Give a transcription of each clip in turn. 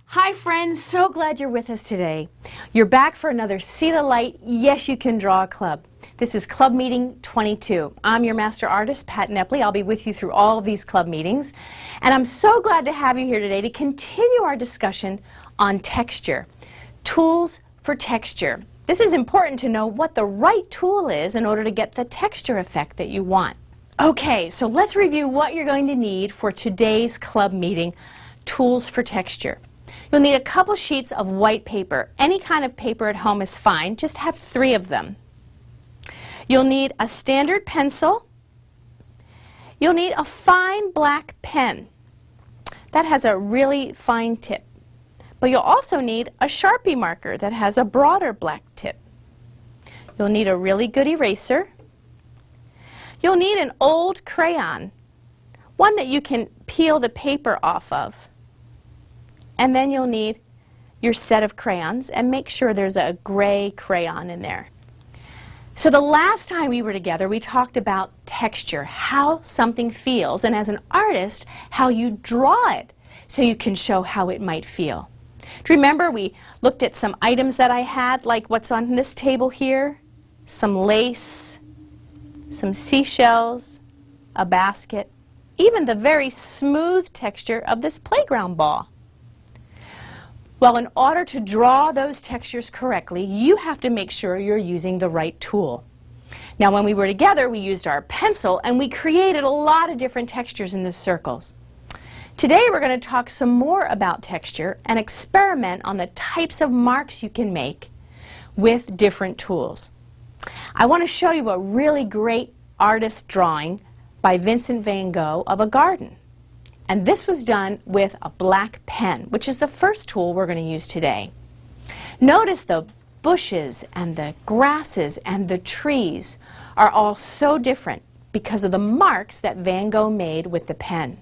Hi friends, so glad you're with us today. You're back for another See the Light, Yes You Can Draw Club. This is Club Meeting 22. I'm your master artist, Pat Nepley. I'll be with you through all of these club meetings. And I'm so glad to have you here today to continue our discussion on texture. Tools for texture. This is important to know what the right tool is in order to get the texture effect that you want. Okay, so let's review what you're going to need for today's club meeting, Tools for Texture. You'll need a couple sheets of white paper. Any kind of paper at home is fine. Just have 3 of them. You'll need a standard pencil. You'll need a fine black pen. That has a really fine tip. But you'll also need a Sharpie marker that has a broader black tip. You'll need a really good eraser. You'll need an old crayon, one that you can peel the paper off of. And then you'll need your set of crayons, and make sure there's a gray crayon in there. So the last time we were together, we talked about texture, how something feels, and as an artist, how you draw it so you can show how it might feel. Do you remember we looked at some items that I had, like what's on this table here? Some lace, some seashells, a basket, even the very smooth texture of this playground ball. Well, in order to draw those textures correctly, you have to make sure you're using the right tool. Now, when we were together, we used our pencil, and we created a lot of different textures in the circles. Today, we're going to talk some more about texture and experiment on the types of marks you can make with different tools. I want to show you a really great artist drawing by Vincent van Gogh of a garden. And this was done with a black pen, which is the first tool we're going to use today. Notice the bushes and the grasses and the trees are all so different because of the marks that Van Gogh made with the pen.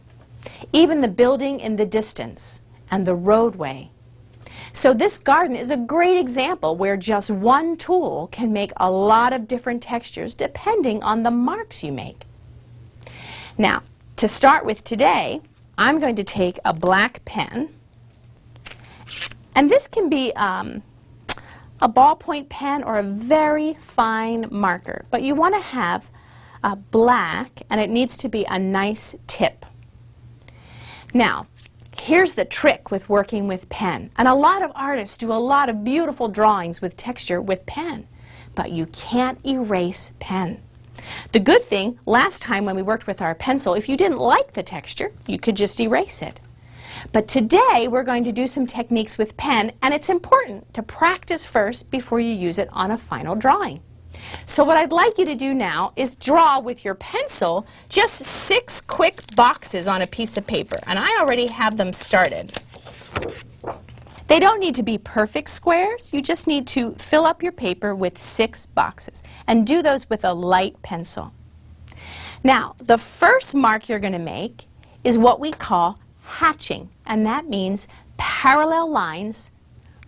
Even the building in the distance and the roadway. So this garden is a great example where just one tool can make a lot of different textures depending on the marks you make. Now, to start with today, I'm going to take a black pen, and this can be a ballpoint pen or a very fine marker, but you want to have a black, and it needs to be a nice tip. Now, here's the trick with working with pen, and a lot of artists do a lot of beautiful drawings with texture with pen, but you can't erase pen. The good thing, last time when we worked with our pencil, if you didn't like the texture, you could just erase it. But today we're going to do some techniques with pen, and it's important to practice first before you use it on a final drawing. So what I'd like you to do now is draw with your pencil just 6 quick boxes on a piece of paper, and I already have them started. They don't need to be perfect squares. You just need to fill up your paper with 6 boxes, and do those with a light pencil. Now, the first mark you're going to make is what we call hatching, and that means parallel lines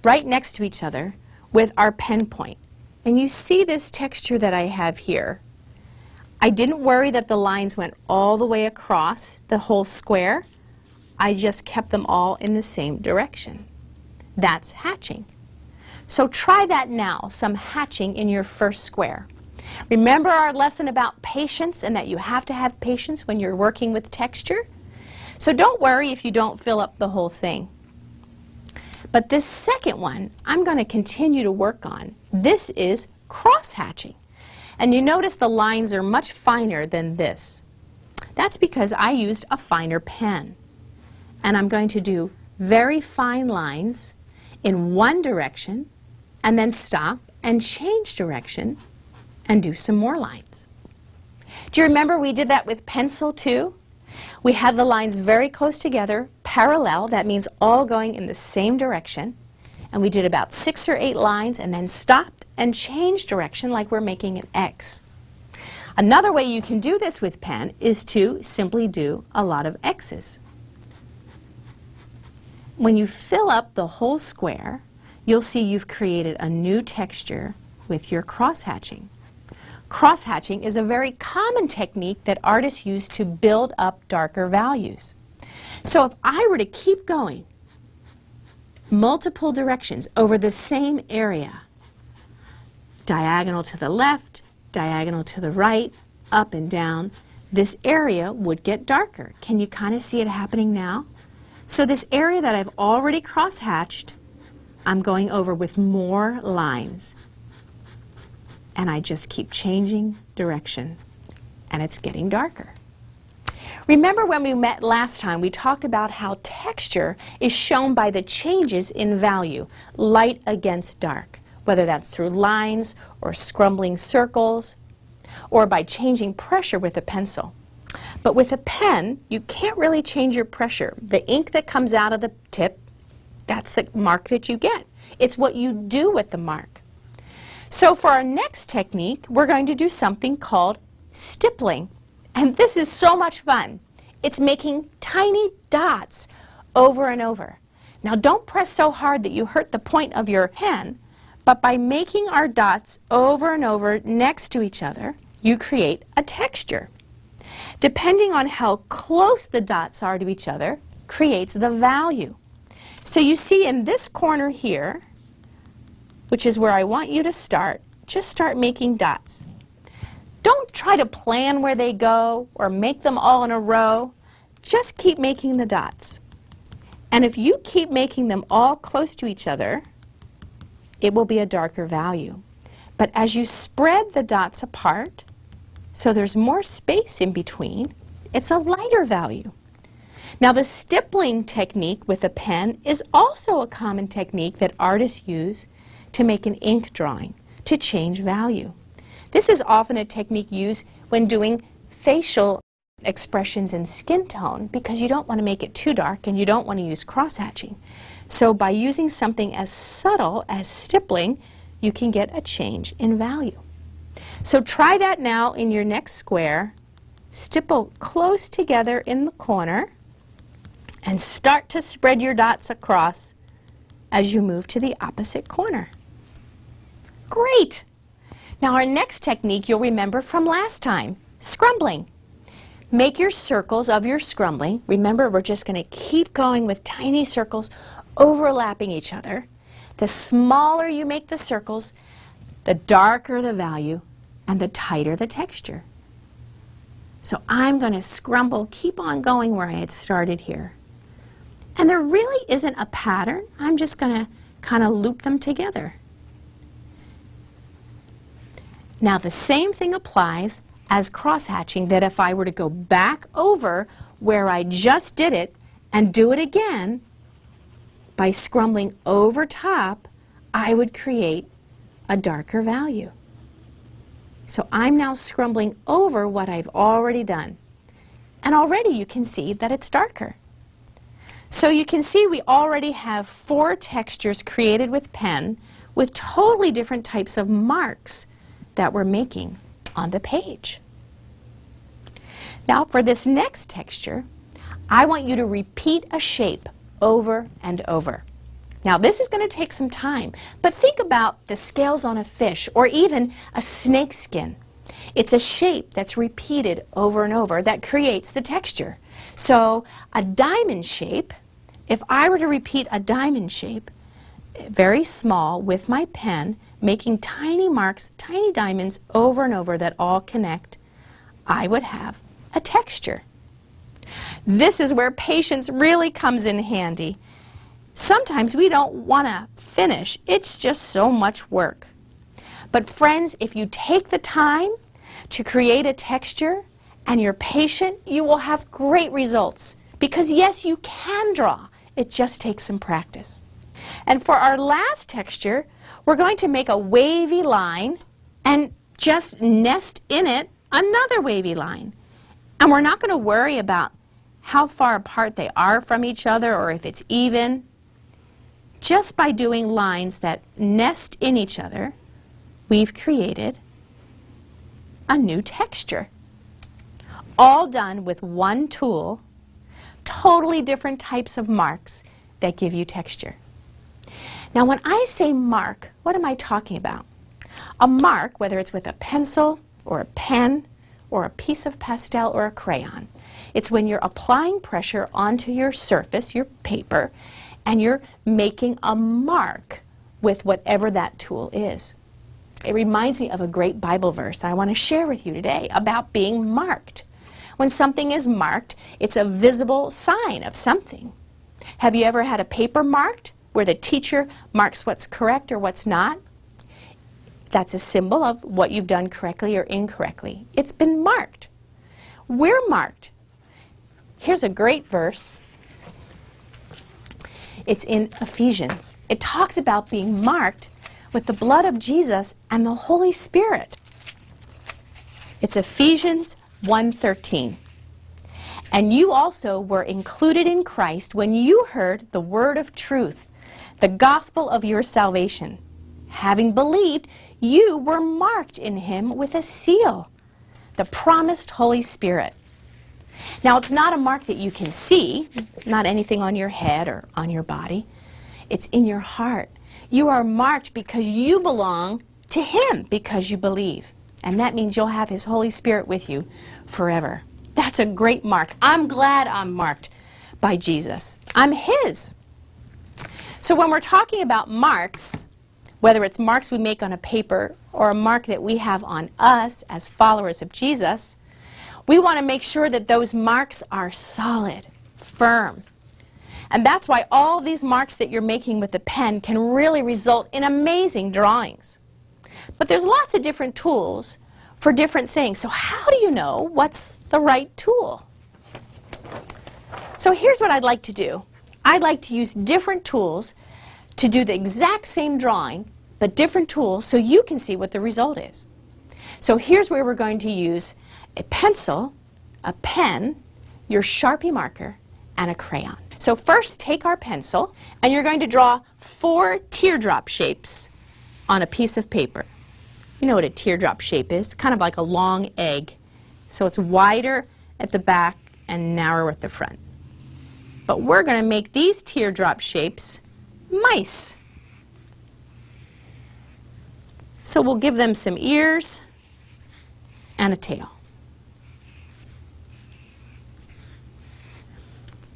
right next to each other with our pen point. And you see this texture that I have here. I didn't worry that the lines went all the way across the whole square. I just kept them all in the same direction. That's hatching. So try that now, some hatching in your first square. Remember our lesson about patience and that you have to have patience when you're working with texture? So don't worry if you don't fill up the whole thing. But this second one, I'm going to continue to work on. This is cross-hatching. And you notice the lines are much finer than this. That's because I used a finer pen. And I'm going to do very fine lines in one direction, and then stop and change direction and do some more lines. Do you remember we did that with pencil too? We had the lines very close together, parallel, that means all going in the same direction, and we did about 6 or 8 lines and then stopped and changed direction like we're making an X. Another way you can do this with pen is to simply do a lot of X's. When you fill up the whole square, you'll see you've created a new texture with your cross-hatching. Cross-hatching is a very common technique that artists use to build up darker values. So if I were to keep going multiple directions over the same area, diagonal to the left, diagonal to the right, up and down, this area would get darker. Can you kind of see it happening now? So this area that I've already cross-hatched, I'm going over with more lines. And I just keep changing direction, and it's getting darker. Remember when we met last time, we talked about how texture is shown by the changes in value, light against dark, whether that's through lines or scrumbling circles, or by changing pressure with a pencil. But with a pen, you can't really change your pressure. The ink that comes out of the tip, that's the mark that you get. It's what you do with the mark. So for our next technique, we're going to do something called stippling. And this is so much fun. It's making tiny dots over and over. Now don't press so hard that you hurt the point of your pen, but by making our dots over and over next to each other, you create a texture. Depending on how close the dots are to each other, creates the value. So you see in this corner here, which is where I want you to start, just start making dots. Don't try to plan where they go or make them all in a row. Just keep making the dots. And if you keep making them all close to each other, it will be a darker value. But as you spread the dots apart, so there's more space in between, it's a lighter value. Now the stippling technique with a pen is also a common technique that artists use to make an ink drawing, to change value. This is often a technique used when doing facial expressions in skin tone because you don't want to make it too dark and you don't want to use cross-hatching. So by using something as subtle as stippling, you can get a change in value. So try that now in your next square. Stipple close together in the corner and start to spread your dots across as you move to the opposite corner. Great! Now our next technique you'll remember from last time, scrumbling. Make your circles of your scrumbling. Remember, we're just going to keep going with tiny circles overlapping each other. The smaller you make the circles, the darker the value and the tighter the texture. So I'm going to scrumble, keep on going where I had started here. And there really isn't a pattern. I'm just going to kind of loop them together. Now the same thing applies as cross-hatching, that if I were to go back over where I just did it and do it again, by scrumbling over top, I would create a darker value. So I'm now scrumbling over what I've already done. And already you can see that it's darker. So you can see we already have 4 textures created with pen with totally different types of marks that we're making on the page. Now for this next texture, I want you to repeat a shape over and over. Now this is going to take some time, but think about the scales on a fish or even a snake skin. It's a shape that's repeated over and over that creates the texture. So a diamond shape, if I were to repeat a diamond shape, very small with my pen, making tiny marks, tiny diamonds over and over that all connect, I would have a texture. This is where patience really comes in handy. Sometimes we don't want to finish. It's just so much work. But friends, if you take the time to create a texture and you're patient, you will have great results. Because yes, you can draw. It just takes some practice. And for our last texture, we're going to make a wavy line and just nest in it another wavy line. And we're not going to worry about how far apart they are from each other or if it's even. Just by doing lines that nest in each other, we've created a new texture. All done with one tool, totally different types of marks that give you texture. Now when I say mark, what am I talking about? A mark, whether it's with a pencil or a pen or a piece of pastel or a crayon, it's when you're applying pressure onto your surface, your paper, and you're making a mark with whatever that tool is. It reminds me of a great Bible verse I want to share with you today about being marked. When something is marked, it's a visible sign of something. Have you ever had a paper marked where the teacher marks what's correct or what's not? That's a symbol of what you've done correctly or incorrectly. It's been marked. We're marked. Here's a great verse. It's in Ephesians. It talks about being marked with the blood of Jesus and the Holy Spirit. It's Ephesians 1:13. And you also were included in Christ when you heard the word of truth, the gospel of your salvation. Having believed, you were marked in him with a seal, the promised Holy Spirit. Now, it's not a mark that you can see, not anything on your head or on your body. It's in your heart. You are marked because you belong to him, because you believe. And that means you'll have his Holy Spirit with you forever. That's a great mark. I'm glad I'm marked by Jesus. I'm his. So when we're talking about marks, whether it's marks we make on a paper or a mark that we have on us as followers of Jesus, we want to make sure that those marks are solid, firm. And that's why all these marks that you're making with the pen can really result in amazing drawings. But there's lots of different tools for different things. So how do you know what's the right tool? So here's what I'd like to do. I'd like to use different tools to do the exact same drawing, but different tools so you can see what the result is. So here's where we're going to use a pencil, a pen, your Sharpie marker, and a crayon. So first take our pencil, and you're going to draw 4 teardrop shapes on a piece of paper. You know what a teardrop shape is, kind of like a long egg. So it's wider at the back and narrower at the front. But we're going to make these teardrop shapes mice. So we'll give them some ears and a tail.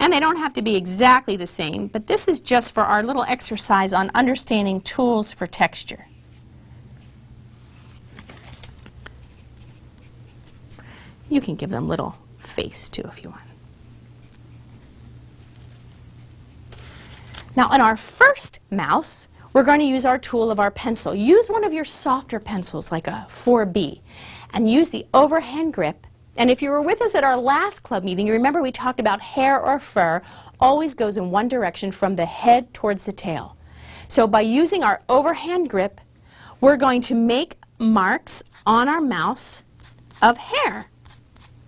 And they don't have to be exactly the same, but this is just for our little exercise on understanding tools for texture. You can give them little face too if you want. Now on our first mouse, we're going to use our tool of our pencil. Use one of your softer pencils like a 4B and use the overhand grip. And if you were with us at our last club meeting, you remember we talked about hair or fur always goes in one direction from the head towards the tail. So by using our overhand grip, we're going to make marks on our mouse of hair.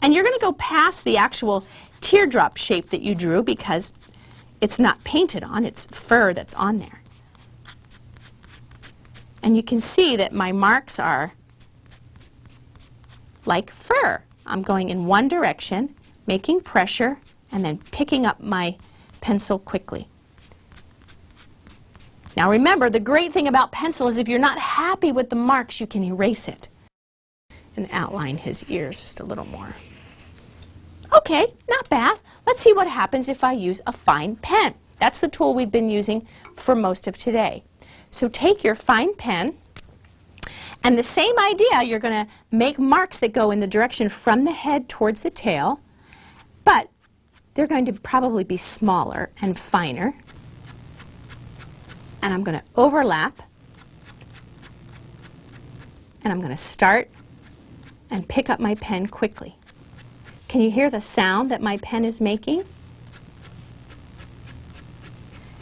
And you're going to go past the actual teardrop shape that you drew because it's not painted on, it's fur that's on there. And you can see that my marks are like fur. I'm going in one direction, making pressure, and then picking up my pencil quickly. Now remember, the great thing about pencil is if you're not happy with the marks, you can erase it and outline his ears just a little more. Okay, not bad. Let's see what happens if I use a fine pen. That's the tool we've been using for most of today. So take your fine pen, and the same idea, you're going to make marks that go in the direction from the head towards the tail, but they're going to probably be smaller and finer. And I'm going to overlap, and I'm going to start and pick up my pen quickly. Can you hear the sound that my pen is making?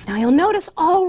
Now you'll notice all